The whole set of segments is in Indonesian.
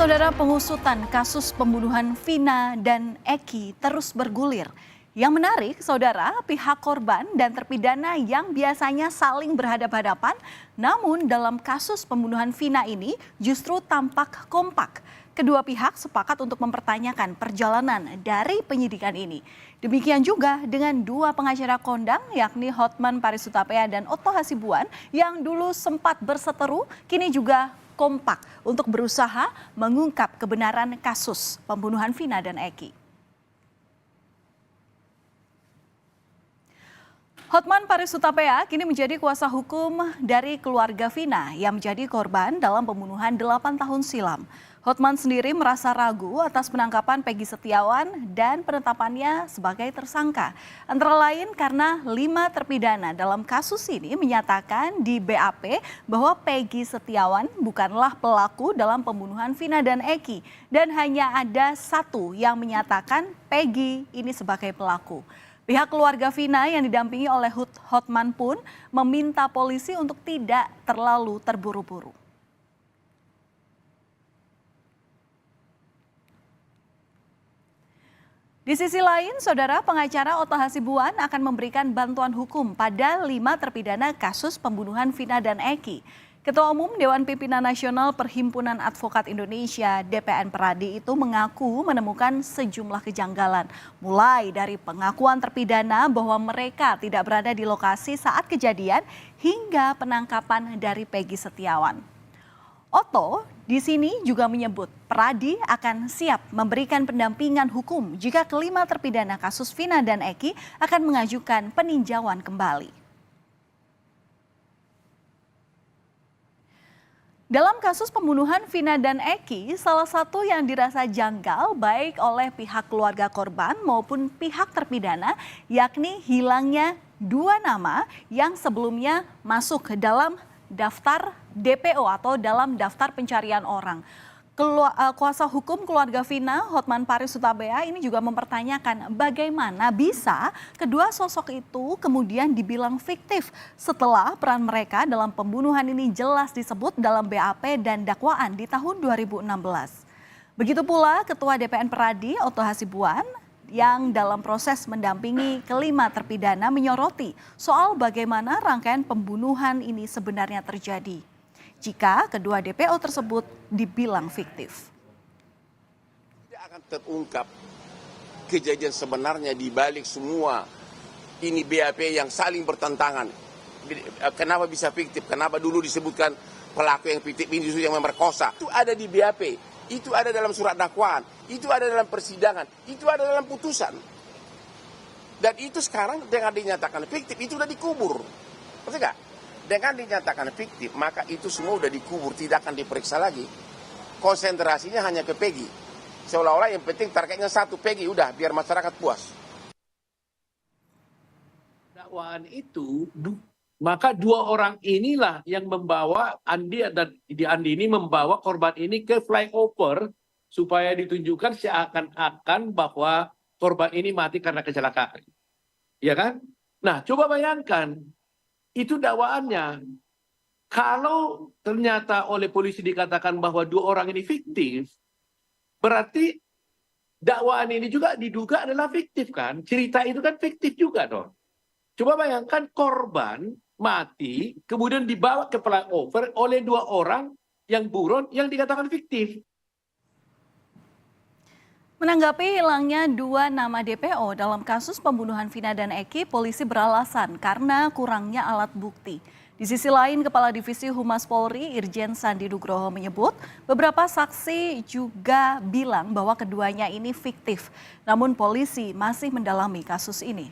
Saudara, pengusutan kasus pembunuhan Vina dan Eki terus bergulir. Yang menarik, saudara, pihak korban dan terpidana yang biasanya saling berhadapan-hadapan, namun dalam kasus pembunuhan Vina ini justru tampak kompak. Kedua pihak sepakat untuk mempertanyakan perjalanan dari penyidikan ini. Demikian juga dengan dua pengacara kondang, yakni Hotman Paris Hutapea dan Otto Hasibuan, yang dulu sempat berseteru, kini juga kompak untuk berusaha mengungkap kebenaran kasus pembunuhan Vina dan Eki. Hotman Paris Hutapea kini menjadi kuasa hukum dari keluarga Vina yang menjadi korban dalam pembunuhan 8 tahun silam. Hotman sendiri merasa ragu atas penangkapan Peggy Setiawan dan penetapannya sebagai tersangka. Antara lain karena 5 terpidana dalam kasus ini menyatakan di BAP bahwa Peggy Setiawan bukanlah pelaku dalam pembunuhan Vina dan Eki. Dan hanya ada 1 yang menyatakan Peggy ini sebagai pelaku. Pihak keluarga Vina yang didampingi oleh Hotman pun meminta polisi untuk tidak terlalu terburu-buru. Di sisi lain, saudara, pengacara Otto Hasibuan akan memberikan bantuan hukum pada 5 terpidana kasus pembunuhan Vina dan Eki. Ketua Umum Dewan Pimpinan Nasional Perhimpunan Advokat Indonesia (DPN) Peradi itu mengaku menemukan sejumlah kejanggalan, mulai dari pengakuan terpidana bahwa mereka tidak berada di lokasi saat kejadian hingga penangkapan dari Peggy Setiawan. Otto di sini juga menyebut Peradi akan siap memberikan pendampingan hukum jika kelima terpidana kasus Vina dan Eki akan mengajukan peninjauan kembali. Dalam kasus pembunuhan Vina dan Eki, salah satu yang dirasa janggal baik oleh pihak keluarga korban maupun pihak terpidana, yakni hilangnya 2 nama yang sebelumnya masuk ke dalam daftar DPO atau dalam daftar pencarian orang. Kuasa hukum keluarga Vina, Hotman Paris Hutapea, ini juga mempertanyakan bagaimana bisa kedua sosok itu kemudian dibilang fiktif setelah peran mereka dalam pembunuhan ini jelas disebut dalam BAP dan dakwaan di tahun 2016. Begitu pula Ketua DPN Peradi, Otto Hasibuan, yang dalam proses mendampingi kelima terpidana menyoroti soal bagaimana rangkaian pembunuhan ini sebenarnya terjadi jika kedua DPO tersebut dibilang fiktif. Tidak akan terungkap kejadian sebenarnya di balik semua ini BAP yang saling bertentangan. Kenapa bisa fiktif? Kenapa dulu disebutkan pelaku yang fiktif ini yang memerkosa? Itu ada di BAP, itu ada dalam surat dakwaan, itu ada dalam persidangan, itu ada dalam putusan. Dan itu sekarang dengan dinyatakan fiktif itu sudah dikubur. Maksudnya enggak? Dengan dinyatakan fiktif, maka itu semua sudah dikubur, tidak akan diperiksa lagi. Konsentrasinya hanya ke Peggy. Seolah-olah yang penting targetnya 1 Peggy, udah biar masyarakat puas. Dakwaan itu, maka 2 orang inilah yang membawa Andi ini membawa korban ini ke flyover supaya ditunjukkan seakan-akan bahwa korban ini mati karena kecelakaan. Ya kan? Nah, coba bayangkan. Itu dakwaannya. Kalau ternyata oleh polisi dikatakan bahwa 2 orang ini fiktif, berarti dakwaan ini juga diduga adalah fiktif kan? Cerita itu kan fiktif juga dong. Coba bayangkan korban mati, kemudian dibawa ke flyover oleh 2 orang yang buron yang dikatakan fiktif. Menanggapi hilangnya 2 nama DPO dalam kasus pembunuhan Vina dan Eki, polisi beralasan karena kurangnya alat bukti. Di sisi lain, Kepala Divisi Humas Polri Irjen Sandi Nugroho menyebut beberapa saksi juga bilang bahwa keduanya ini fiktif. Namun polisi masih mendalami kasus ini.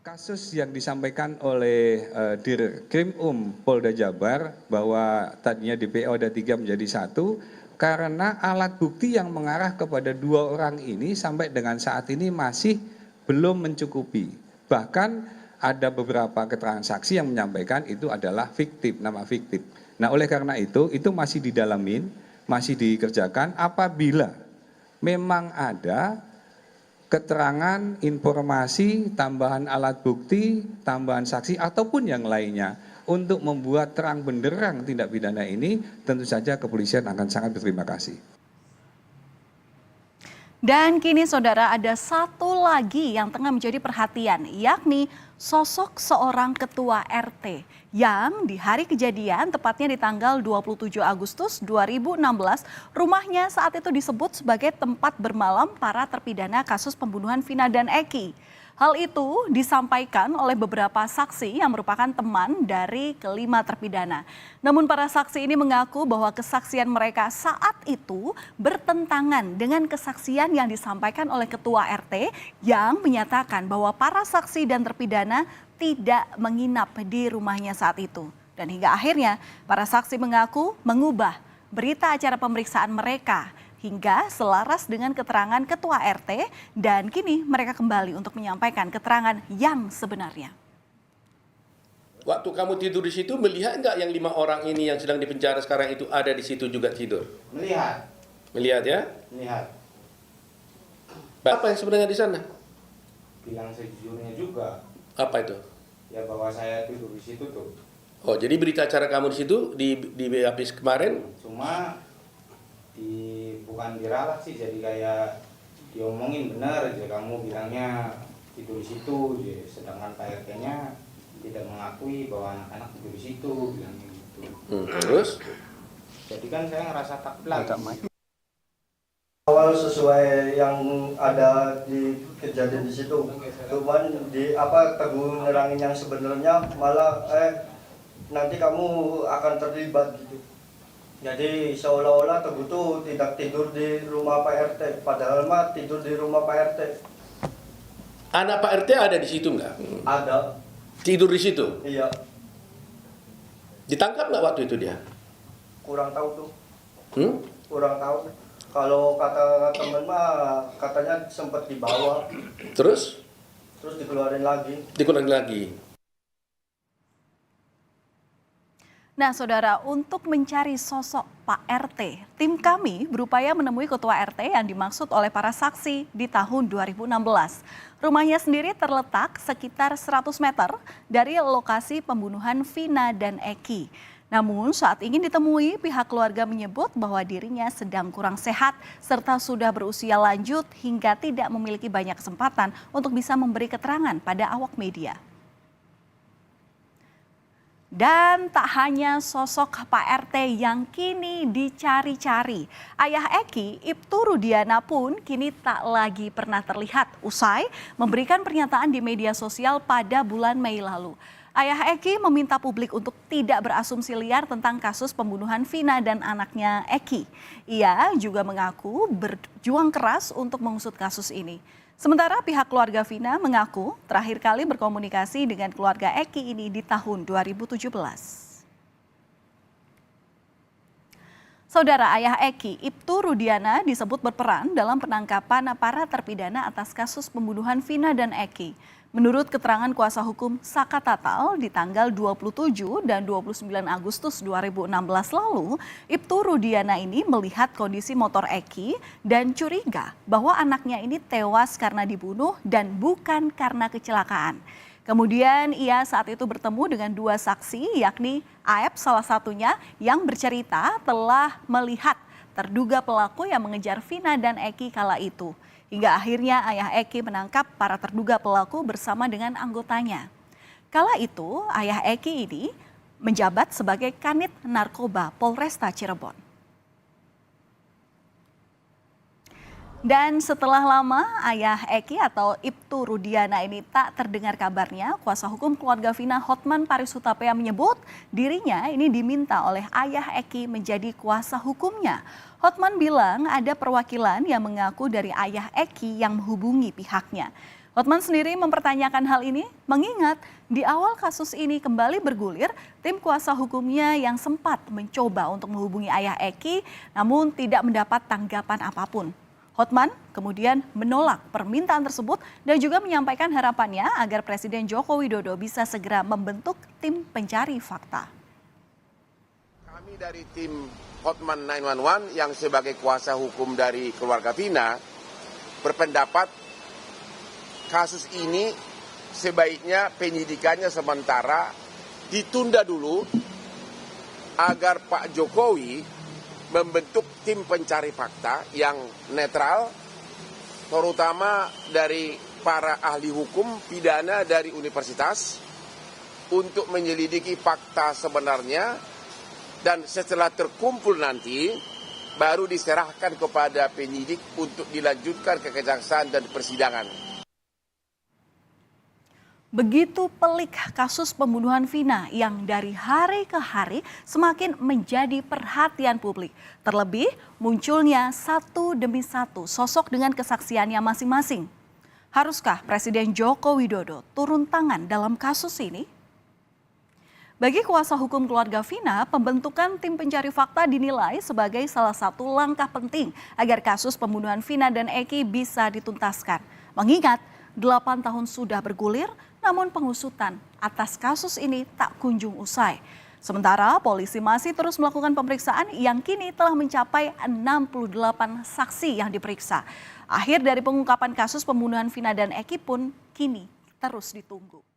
Kasus yang disampaikan oleh Dirkrim Polda Jabar bahwa tadinya DPO ada 3 menjadi 1, karena alat bukti yang mengarah kepada 2 orang ini sampai dengan saat ini masih belum mencukupi. Bahkan ada beberapa keterangan saksi yang menyampaikan itu adalah fiktif, nama fiktif. Nah, oleh karena itu masih didalamin, masih dikerjakan. Apabila memang ada keterangan, informasi, tambahan alat bukti, tambahan saksi ataupun yang lainnya, untuk membuat terang benderang tindak pidana ini, tentu saja kepolisian akan sangat berterima kasih. Dan kini saudara, ada satu lagi yang tengah menjadi perhatian, yakni sosok seorang ketua RT yang di hari kejadian, tepatnya di tanggal 27 Agustus 2016, rumahnya saat itu disebut sebagai tempat bermalam para terpidana kasus pembunuhan Vina dan Eki. Hal itu disampaikan oleh beberapa saksi yang merupakan teman dari kelima terpidana. Namun para saksi ini mengaku bahwa kesaksian mereka saat itu bertentangan dengan kesaksian yang disampaikan oleh ketua RT yang menyatakan bahwa para saksi dan terpidana tidak menginap di rumahnya saat itu. Dan hingga akhirnya para saksi mengaku mengubah berita acara pemeriksaan mereka hingga selaras dengan keterangan ketua RT, dan kini mereka kembali untuk menyampaikan keterangan yang sebenarnya. Waktu kamu tidur di situ, melihat nggak yang 5 orang ini yang sedang dipenjara sekarang itu ada di situ juga tidur? Melihat. Melihat ya? Melihat. Apa yang sebenarnya di sana? Bilang sejujurnya juga. Apa itu? Ya bahwa saya tidur di situ tuh. Oh, jadi berita acara kamu di situ di habis kemarin? Cuma bukan diralat sih, jadi kayak diomongin benar aja, kamu bilangnya tidur di situ, sedangkan Pak RT-nya tidak mengakui bahwa anak-anak tidur di situ, bilangnya gitu. Terus? Jadi kan saya ngerasa takut lagi. Awal sesuai yang ada di kejadian di situ, cuman di Teguh nerangin yang sebenarnya malah nanti kamu akan terlibat gitu. Jadi seolah-olah Teguh tuh tidak tidur di rumah Pak RT, padahal mah tidur di rumah Pak RT. Anak Pak RT ada di situ nggak? Ada. Tidur di situ? Iya. Ditangkap nggak waktu itu dia? Kurang tahu tuh. Kurang tahu. Kalau kata temen mah katanya sempat dibawa. Terus dikeluarin lagi. Dikeluarin lagi. Nah saudara, untuk mencari sosok Pak RT, tim kami berupaya menemui ketua RT yang dimaksud oleh para saksi di tahun 2016. Rumahnya sendiri terletak sekitar 100 meter dari lokasi pembunuhan Vina dan Eki. Namun saat ingin ditemui, pihak keluarga menyebut bahwa dirinya sedang kurang sehat serta sudah berusia lanjut hingga tidak memiliki banyak kesempatan untuk bisa memberi keterangan pada awak media. Dan tak hanya sosok Pak RT yang kini dicari-cari. Ayah Eki, Ibtu Rudiana pun kini tak lagi pernah terlihat usai memberikan pernyataan di media sosial pada bulan Mei lalu. Ayah Eki meminta publik untuk tidak berasumsi liar tentang kasus pembunuhan Vina dan anaknya Eki. Ia juga mengaku berjuang keras untuk mengusut kasus ini. Sementara pihak keluarga Vina mengaku terakhir kali berkomunikasi dengan keluarga Eki ini di tahun 2017. Saudara ayah Eki, Ibtu Rudiana disebut berperan dalam penangkapan para terpidana atas kasus pembunuhan Vina dan Eki. Menurut keterangan kuasa hukum Saka Tatal di tanggal 27 dan 29 Agustus 2016 lalu, Ibtu Rudiana ini melihat kondisi motor Eki dan curiga bahwa anaknya ini tewas karena dibunuh dan bukan karena kecelakaan. Kemudian ia saat itu bertemu dengan 2 saksi, yakni Aep salah satunya yang bercerita telah melihat terduga pelaku yang mengejar Vina dan Eki kala itu. Hingga akhirnya ayah Eki menangkap para terduga pelaku bersama dengan anggotanya. Kala itu ayah Eki ini menjabat sebagai Kanit Narkoba Polresta Cirebon. Dan setelah lama ayah Eki atau Ibtu Rudiana ini tak terdengar kabarnya, kuasa hukum keluarga Vina Hotman Paris Hutapea menyebut dirinya ini diminta oleh ayah Eki menjadi kuasa hukumnya. Hotman bilang ada perwakilan yang mengaku dari ayah Eki yang menghubungi pihaknya. Hotman sendiri mempertanyakan hal ini mengingat di awal kasus ini kembali bergulir, tim kuasa hukumnya yang sempat mencoba untuk menghubungi ayah Eki namun tidak mendapat tanggapan apapun. Hotman kemudian menolak permintaan tersebut dan juga menyampaikan harapannya agar Presiden Joko Widodo bisa segera membentuk tim pencari fakta. Kami dari tim Hotman 911 yang sebagai kuasa hukum dari keluarga Vina berpendapat kasus ini sebaiknya penyidikannya sementara ditunda dulu agar Pak Jokowi membentuk tim pencari fakta yang netral, terutama dari para ahli hukum pidana dari universitas, untuk menyelidiki fakta sebenarnya, dan setelah terkumpul nanti baru diserahkan kepada penyidik untuk dilanjutkan ke kejaksaan dan persidangan. Begitu pelik kasus pembunuhan Vina yang dari hari ke hari semakin menjadi perhatian publik. Terlebih munculnya satu demi satu sosok dengan kesaksiannya masing-masing. Haruskah Presiden Joko Widodo turun tangan dalam kasus ini? Bagi kuasa hukum keluarga Vina, pembentukan tim pencari fakta dinilai sebagai salah satu langkah penting agar kasus pembunuhan Vina dan Eki bisa dituntaskan. Mengingat 8 tahun sudah bergulir, namun pengusutan atas kasus ini tak kunjung usai. Sementara polisi masih terus melakukan pemeriksaan yang kini telah mencapai 68 saksi yang diperiksa. Akhir dari pengungkapan kasus pembunuhan Vina dan Eki pun kini terus ditunggu.